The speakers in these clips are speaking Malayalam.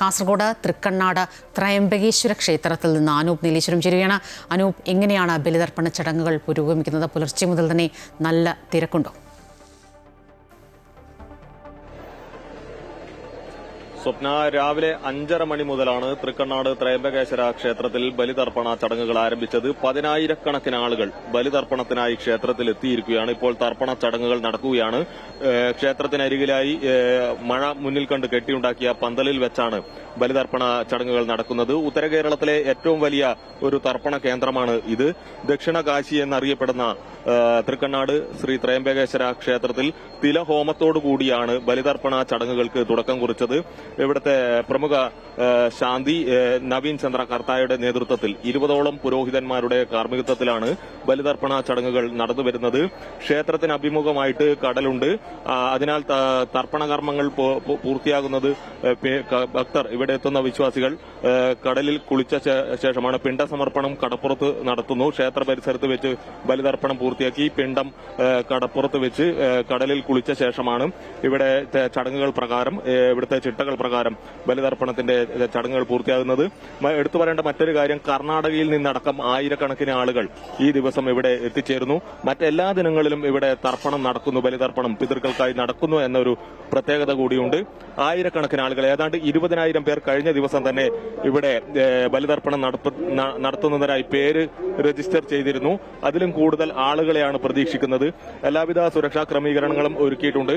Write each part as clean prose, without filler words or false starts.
കാസർഗോഡ് തൃക്കണ്ണാട് ത്രയംബകേശ്വര ക്ഷേത്രത്തിൽ നിന്ന് അനൂപ് നീലേശ്വരം ചേരുകയാണ്. അനൂപ്, എങ്ങനെയാണ് ബലിതർപ്പണ ചടങ്ങുകൾ പുരോഗമിക്കുന്നത്? പുലർച്ചെ മുതൽ തന്നെ നല്ല തിരക്കുണ്ടോ? സ്വപ്ന, രാവിലെ 5:30 മണി മുതലാണ് തൃക്കണ്ണാട് ത്രയംബകേശ്വര ക്ഷേത്രത്തിൽ ബലിതർപ്പണ ചടങ്ങുകൾ ആരംഭിച്ചത്. 10,000-കണക്കിന് ആളുകൾ ബലിതർപ്പണത്തിനായി ക്ഷേത്രത്തിൽ എത്തിയിരിക്കുകയാണ്. ഇപ്പോൾ തർപ്പണ ചടങ്ങുകൾ നടക്കുകയാണ്. ക്ഷേത്രത്തിനരികിലായി മഴ മുന്നിൽ കണ്ട് കെട്ടിയുണ്ടാക്കിയ പന്തലിൽ വെച്ചാണ് ബലിതർപ്പണ ചടങ്ങുകൾ നടക്കുന്നത്. ഉത്തര കേരളത്തിലെ ഏറ്റവും വലിയ ഒരു തർപ്പണ കേന്ദ്രമാണ് ഇത്. ദക്ഷിണ കാശി എന്നറിയപ്പെടുന്ന തൃക്കണ്ണാട് ശ്രീ ത്രയംബകേശ്വര ക്ഷേത്രത്തിൽ തിലഹോമത്തോടുകൂടിയാണ് ബലിതർപ്പണ ചടങ്ങുകൾക്ക് തുടക്കം കുറിച്ചത്. ഇവിടുത്തെ പ്രമുഖ ശാന്തി നവീൻ ചന്ദ്ര കർത്തായുടെ നേതൃത്വത്തിൽ 20ഓളം പുരോഹിതന്മാരുടെ കാർമ്മികത്വത്തിലാണ് ബലിതർപ്പണ ചടങ്ങുകൾ നടന്നുവരുന്നത്. ക്ഷേത്രത്തിന് അഭിമുഖമായിട്ട് കടലുണ്ട്. അതിനാൽ തർപ്പണ കർമ്മങ്ങൾ പൂർത്തിയാകുന്നത് ഭക്തർ, ഇവിടെ എത്തുന്ന വിശ്വാസികൾ കടലിൽ കുളിച്ച ശേഷമാണ് പിണ്ടസമർപ്പണം കടപ്പുറത്ത് നടത്തുന്നു. ക്ഷേത്ര പരിസരത്ത് വെച്ച് ബലിതർപ്പണം പൂർത്തിയാക്കി പിണ്ടം കടപ്പുറത്ത് വെച്ച് കടലിൽ കുളിച്ച ശേഷമാണ് ഇവിടെ ചടങ്ങുകൾ പ്രകാരം, ഇവിടുത്തെ ചിട്ടകൾ പ്രകാരം ബലിതർപ്പണത്തിന്റെ ചടങ്ങുകൾ പൂർത്തിയാകുന്നത്. എടുത്തു പറയേണ്ട മറ്റൊരു കാര്യം, കർണാടകയിൽ നിന്നടക്കം ആയിരക്കണക്കിന് ആളുകൾ ഈ ദിവസം ഇവിടെ എത്തിച്ചേരുന്നു. മറ്റെല്ലാ ദിനങ്ങളിലും ഇവിടെ തർപ്പണം നടക്കുന്നു, ബലിതർപ്പണം പിതൃക്കൾക്കായി നടക്കുന്നു എന്നൊരു പ്രത്യേകത കൂടിയുണ്ട്. ആയിരക്കണക്കിന് ആളുകൾ, ഏതാണ്ട് 20,000 പേർ കഴിഞ്ഞ ദിവസം തന്നെ ഇവിടെ ബലിതർപ്പണം നടത്തുന്നതിനായി പേര് രജിസ്റ്റർ ചെയ്തിരുന്നു. അതിലും കൂടുതൽ ആളുകളെയാണ് പ്രതീക്ഷിക്കുന്നത്. എല്ലാവിധ സുരക്ഷാ ക്രമീകരണങ്ങളും ഒരുക്കിയിട്ടുണ്ട്.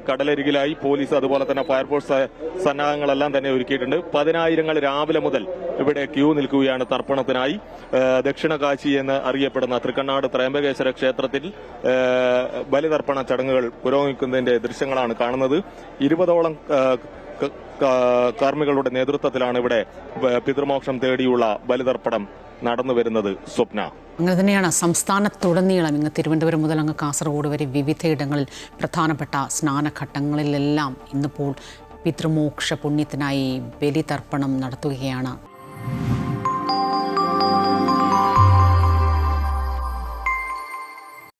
കടലരികിലായി പോലീസ്, അതുപോലെ തന്നെ ഫയർഫോഴ്സ് സന്നാഹങ്ങളെല്ലാം തന്നെ ഒരുക്കിയിട്ടുണ്ട്. 10,000 രാവിലെ മുതൽ ഇവിടെ ക്യൂ നിൽക്കുകയാണ് തർപ്പണത്തിനായി. ദക്ഷിണ കാശി എന്ന് അറിയപ്പെടുന്ന തൃക്കണ്ണാട് ത്രയംബകേശ്വര ക്ഷേത്രത്തിൽ ബലിതർപ്പണ ചടങ്ങുകൾ പുരോഗമിക്കുന്നതിന്റെ ദൃശ്യങ്ങളാണ് കാണുന്നത്. 20ഓളം കർമ്മികളുടെ നേതൃത്വത്തിലാണ് ഇവിടെ പിതൃമോക്ഷം തേടിയുള്ള ബലിതർപ്പണം നടന്നു വരുന്നത്. സ്വപ്ന, അങ്ങനെ തന്നെയാണ് സംസ്ഥാനത്തുടനീളം, ഇങ്ങ് തിരുവനന്തപുരം മുതൽ അങ്ങ് കാസർഗോഡ് വരെ വിവിധയിടങ്ങളിൽ പ്രധാനപ്പെട്ട സ്നാനഘട്ടങ്ങളിലെല്ലാം ഇന്നിപ്പോൾ പിതൃമോക്ഷ പുണ്യത്തിനായി ബലിതർപ്പണം നടത്തുകയാണ്.